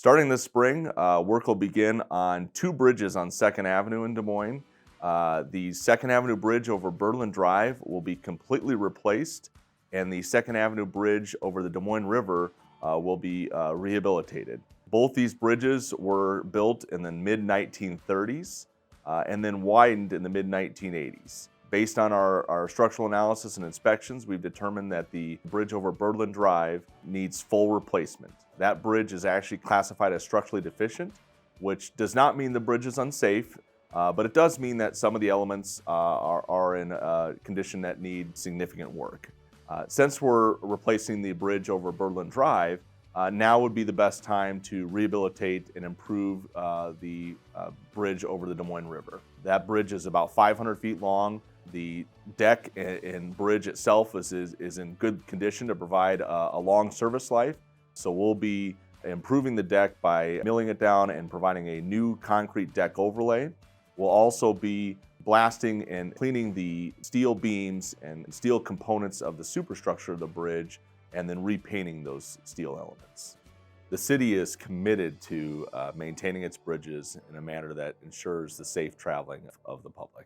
Starting this spring, work will begin on two bridges on 2nd Avenue in Des Moines. The 2nd Avenue Bridge over Birdland Drive will be completely replaced, and the 2nd Avenue Bridge over the Des Moines River will be rehabilitated. Both these bridges were built in the mid-1930s and then widened in the mid-1980s. Based on our structural analysis and inspections, we've determined that the bridge over Birdland Drive needs full replacement. That bridge is actually classified as structurally deficient, which does not mean the bridge is unsafe, but it does mean that some of the elements are in a condition that need significant work. Since we're replacing the bridge over Birdland Drive, now would be the best time to rehabilitate and improve the bridge over the Des Moines River. That bridge is about 500 feet long. The deck and bridge itself is in good condition to provide a long service life. So we'll be improving the deck by milling it down and providing a new concrete deck overlay. We'll also be blasting and cleaning the steel beams and steel components of the superstructure of the bridge and then repainting those steel elements. The city is committed to maintaining its bridges in a manner that ensures the safe traveling of the public.